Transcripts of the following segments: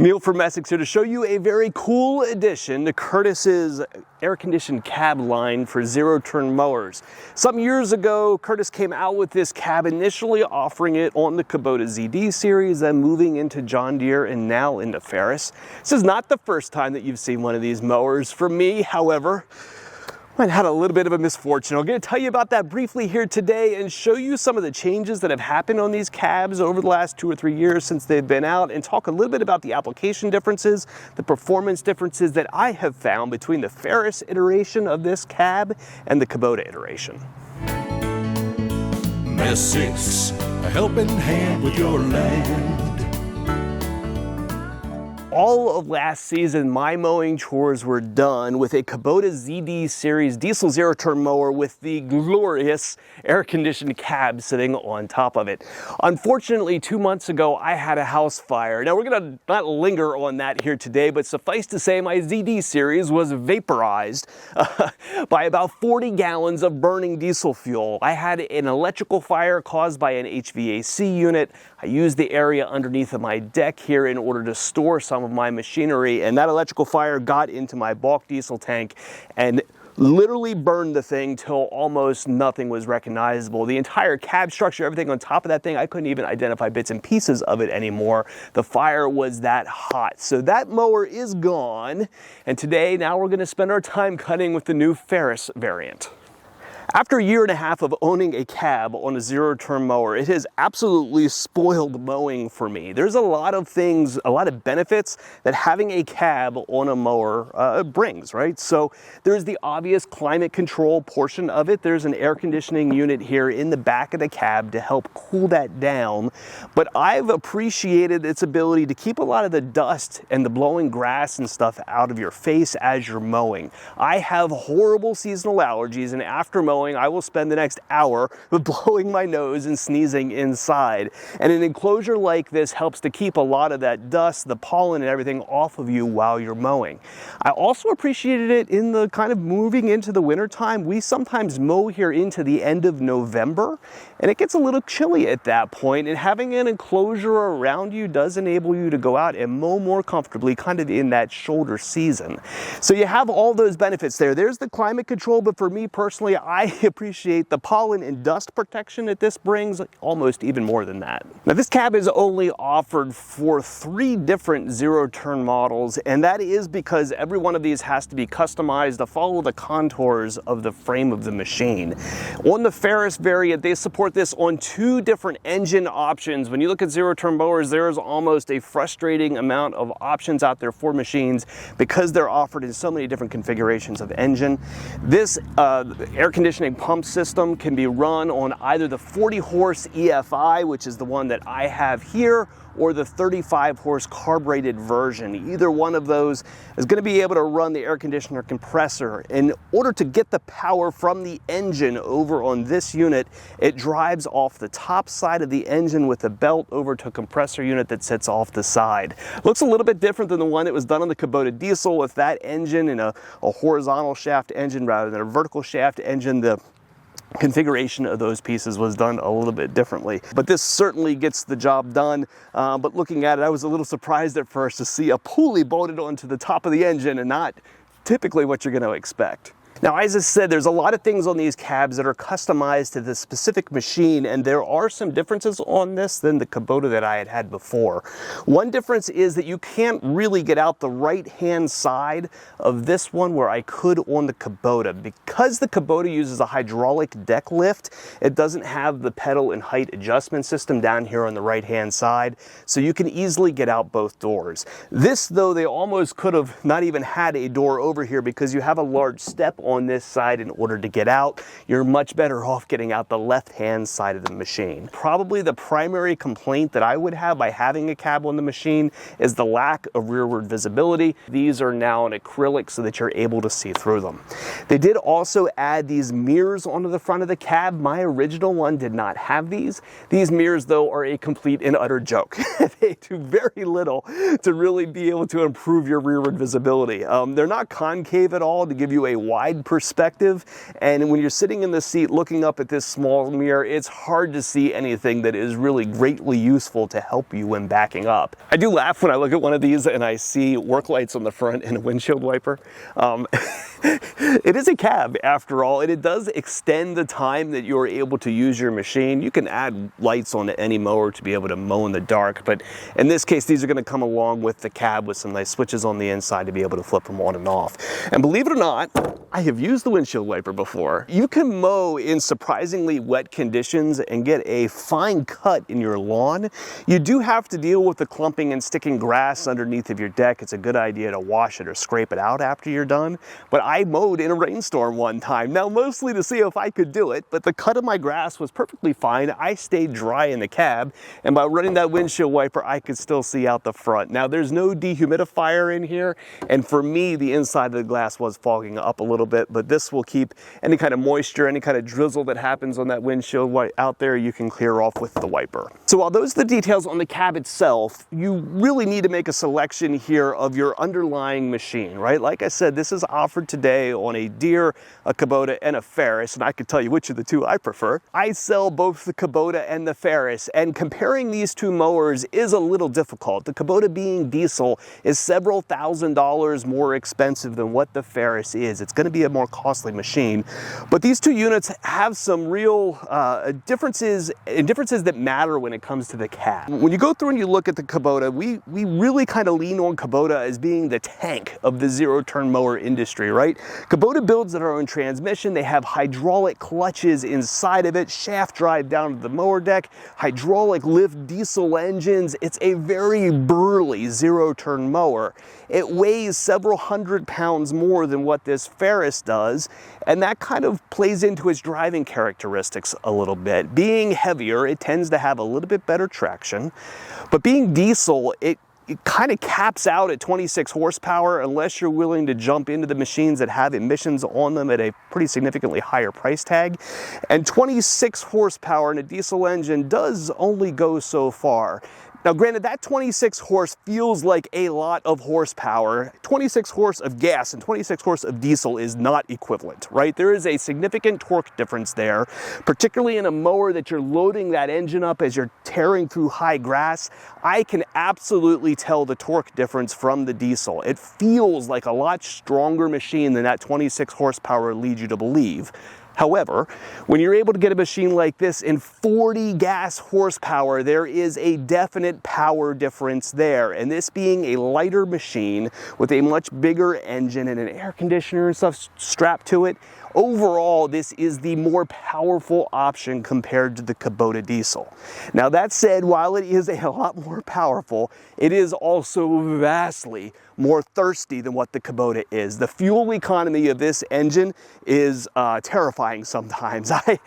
Neil from Essex here to show you a very cool addition to Curtis's air-conditioned cab line for zero-turn mowers. Some years ago, Curtis came out with this cab, initially offering it on the Kubota ZD series, then moving into John Deere and now into Ferris. This is not the first time that you've seen one of these mowers. For me, however, I had a little bit of a misfortune. I'm going to tell you about that briefly here today and show you some of the changes that have happened on these cabs over the last 2 or 3 years since they've been out, and talk a little bit about the application differences, the performance differences that I have found between the Ferris iteration of this cab and the Kubota iteration. Essex, a helping hand with your land. All of last season, my mowing chores were done with a Kubota ZD series diesel zero-turn mower with the glorious air-conditioned cab sitting on top of it. Unfortunately, 2 months ago, I had a house fire. Now, we're gonna not linger on that here today, but suffice to say, my ZD series was vaporized by about 40 gallons of burning diesel fuel. I had an electrical fire caused by an HVAC unit. I used the area underneath of my deck here in order to store some of my machinery, and that electrical fire got into my bulk diesel tank and literally burned the thing till almost nothing was recognizable. The entire cab structure, everything on top of that thing, I couldn't even identify bits and pieces of it anymore. The fire was that hot. So that mower is gone, and today, now we're gonna spend our time cutting with the new Ferris variant. After a year and a half of owning a cab on a zero-turn mower, it has absolutely spoiled mowing for me. There's a lot of things, a lot of benefits that having a cab on a mower brings, right? So there's the obvious climate control portion of it. There's an air conditioning unit here in the back of the cab to help cool that down. But I've appreciated its ability to keep a lot of the dust and the blowing grass and stuff out of your face as you're mowing. I have horrible seasonal allergies, and after mowing, I will spend the next hour blowing my nose and sneezing inside. And an enclosure like this helps to keep a lot of that dust, the pollen and everything off of you while you're mowing. I also appreciated it in the kind of moving into the winter time. We sometimes mow here into the end of November, and it gets a little chilly at that point, and having an enclosure around you does enable you to go out and mow more comfortably kind of in that shoulder season. So you have all those benefits there. There's the climate control, but for me personally, I appreciate the pollen and dust protection that this brings almost even more than that. Now, this cab is only offered for 3 different zero-turn models, and that is because every one of these has to be customized to follow the contours of the frame of the machine. On the Ferris variant, they support this on 2 different engine options. When you look at zero-turn mowers, there's almost a frustrating amount of options out there for machines because they're offered in so many different configurations of engine. This air conditioning pump system can be run on either the 40 horse EFI, which is the one that I have here, or the 35 horse carbureted version. Either one of those is going to be able to run the air conditioner compressor. In order to get the power from the engine over on this unit, it drives off the top side of the engine with a belt over to a compressor unit that sits off the side. Looks a little bit different than the one that was done on the Kubota diesel with that engine and a horizontal shaft engine rather than a vertical shaft engine. The configuration of those pieces was done a little bit differently, but this certainly gets the job done. But looking at it, I was a little surprised at first to see a pulley bolted onto the top of the engine, and not typically what you're going to expect. Now, as I said, there's a lot of things on these cabs that are customized to the specific machine, and there are some differences on this than the Kubota that I had before. One difference is that you can't really get out the right-hand side of this one where I could on the Kubota. Because the Kubota uses a hydraulic deck lift, it doesn't have the pedal and height adjustment system down here on the right-hand side, so you can easily get out both doors. This, though, they almost could have not even had a door over here because you have a large step on this side in order to get out. You're much better off getting out the left-hand side of the machine. Probably the primary complaint that I would have by having a cab on the machine is the lack of rearward visibility. These are now an acrylic so that you're able to see through them. They did also add these mirrors onto the front of the cab. My original one did not have these. These mirrors, though, are a complete and utter joke. They do very little to really be able to improve your rearward visibility. They're not concave at all to give you a wide wide perspective, and when you're sitting in the seat looking up at this small mirror, it's hard to see anything that is really greatly useful to help you when backing up. I do laugh when I look at one of these and I see work lights on the front and a windshield wiper. It is a cab after all, and it does extend the time that you're able to use your machine. You can add lights onto any mower to be able to mow in the dark, but in this case these are going to come along with the cab with some nice switches on the inside to be able to flip them on and off. And believe it or not, I have used the windshield wiper before. You can mow in surprisingly wet conditions and get a fine cut in your lawn. You do have to deal with the clumping and sticking grass underneath of your deck. It's a good idea to wash it or scrape it out after you're done. But I mowed in a rainstorm one time, now mostly to see if I could do it, but the cut of my grass was perfectly fine. I stayed dry in the cab, and by running that windshield wiper, I could still see out the front. Now there's no dehumidifier in here, and for me, the inside of the glass was fogging up a little bit, but this will keep any kind of moisture, any kind of drizzle that happens on that windshield out there, you can clear off with the wiper. So while those are the details on the cab itself, you really need to make a selection here of your underlying machine, right? Like I said, this is offered today on a Deere, a Kubota, and a Ferris, and I can tell you which of the two I prefer. I sell both the Kubota and the Ferris, and comparing these two mowers is a little difficult. The Kubota, being diesel, is several $1,000s more expensive than what the Ferris is. It's going to be a more costly machine, but these two units have some real differences that matter when it comes to the cab. When you go through and you look at the Kubota, we really kind of lean on Kubota as being the tank of the zero-turn mower industry, right? Kubota builds their own transmission. They have hydraulic clutches inside of it, shaft drive down to the mower deck, hydraulic lift diesel engines. It's a very burly zero-turn mower. It weighs several hundred pounds more than what this Ferris does, and that kind of plays into its driving characteristics a little bit. Being heavier, it tends to have a little bit better traction, but being diesel, it kind of caps out at 26 horsepower unless you're willing to jump into the machines that have emissions on them at a pretty significantly higher price tag. And 26 horsepower in a diesel engine does only go so far. Now granted, that 26 horse feels like a lot of horsepower. 26 horse of gas and 26 horse of diesel is not equivalent, right? There is a significant torque difference there, particularly in a mower that you're loading that engine up as you're tearing through high grass. I can absolutely tell the torque difference from the diesel. It feels like a lot stronger machine than that 26 horsepower leads you to believe. However, when you're able to get a machine like this in 40 gas horsepower, there is a definite power difference there. And this being a lighter machine with a much bigger engine and an air conditioner and stuff strapped to it, overall, this is the more powerful option compared to the Kubota diesel. Now that said, while it is a lot more powerful, it is also vastly more thirsty than what the Kubota is. The fuel economy of this engine is terrifying sometimes. I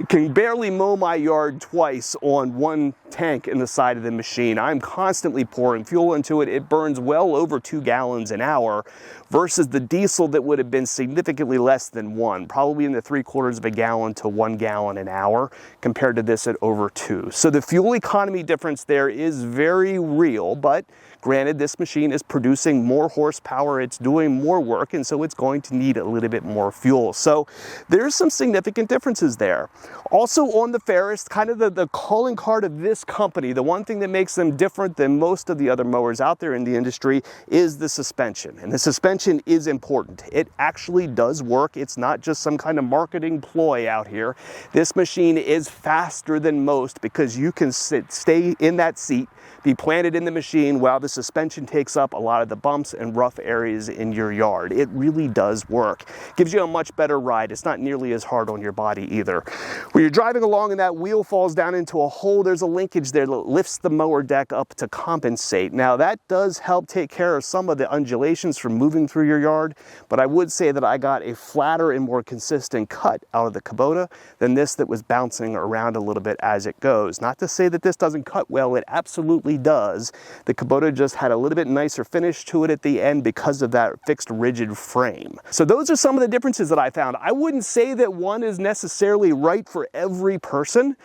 can barely mow my yard twice on one tank in the side of the machine. I'm constantly pouring fuel into it. It burns well over 2 gallons an hour versus the diesel that would have been significantly less than 1, probably in the 3/4 of a gallon to 1 gallon an hour compared to this at over 2. So the fuel economy difference there is very real, but granted, this machine is producing more horsepower, it's doing more work, and so it's going to need a little bit more fuel. So there's some significant differences there. Also on the Ferris, kind of the calling card of this company, the one thing that makes them different than most of the other mowers out there in the industry is the suspension. And the suspension is important. It actually does work. It's not just some kind of marketing ploy out here. This machine is faster than most because you can stay in that seat, be planted in the machine while the suspension takes up a lot of the bumps and rough areas in your yard. It really does work. Gives you a much better ride. It's not nearly as hard on your body either. When you're driving along and that wheel falls down into a hole, there's a linkage there that lifts the mower deck up to compensate. Now that does help take care of some of the undulations from moving through your yard, but I would say that I got a flatter and more consistent cut out of the Kubota than this that was bouncing around a little bit as it goes. Not to say that this doesn't cut well, it absolutely does. The Kubota just had a little bit nicer finish to it at the end because of that fixed rigid frame. So those are some of the differences that I found. I wouldn't say that one is necessarily right for every person.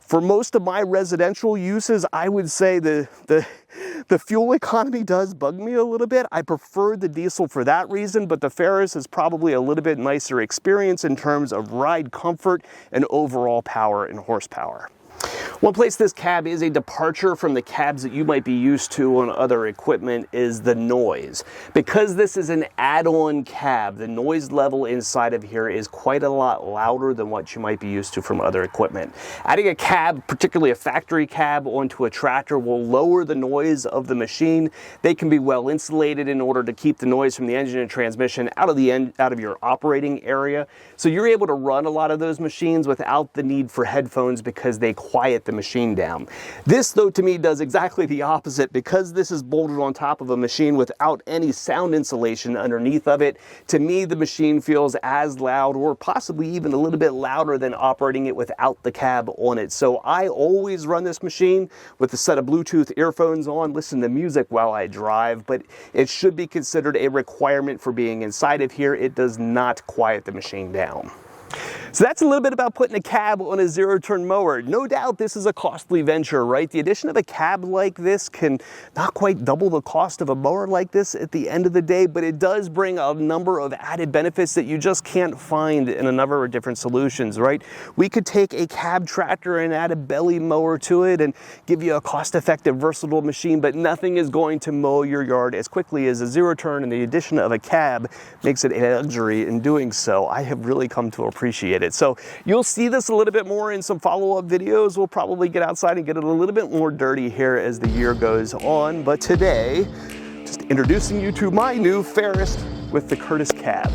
For most of my residential uses, I would say the fuel economy does bug me a little bit. I prefer the diesel for that reason, but the Ferris is probably a little bit nicer experience in terms of ride comfort and overall power and horsepower. One place this cab is a departure from the cabs that you might be used to on other equipment is the noise. Because this is an add-on cab, the noise level inside of here is quite a lot louder than what you might be used to from other equipment. Adding a cab, particularly a factory cab, onto a tractor will lower the noise of the machine. They can be well insulated in order to keep the noise from the engine and transmission out of your operating area. So you're able to run a lot of those machines without the need for headphones because they quiet the machine down. This, though, to me does exactly the opposite. Because this is bolted on top of a machine without any sound insulation underneath of it, to me the machine feels as loud or possibly even a little bit louder than operating it without the cab on it. So I always run this machine with a set of Bluetooth earphones on, listen to music while I drive, but it should be considered a requirement for being inside of here. It does not quiet the machine down. So that's a little bit about putting a cab on a zero-turn mower. No doubt this is a costly venture, right? The addition of a cab like this can not quite double the cost of a mower like this at the end of the day, but it does bring a number of added benefits that you just can't find in a number of different solutions, right? We could take a cab tractor and add a belly mower to it and give you a cost-effective, versatile machine, but nothing is going to mow your yard as quickly as a zero-turn, and the addition of a cab makes it a luxury in doing so. I have really come to appreciate it. So you'll see this a little bit more in some follow-up videos. We'll probably get outside and get it a little bit more dirty here as the year goes on. But today, just introducing you to my new Ferris with the Curtis cab.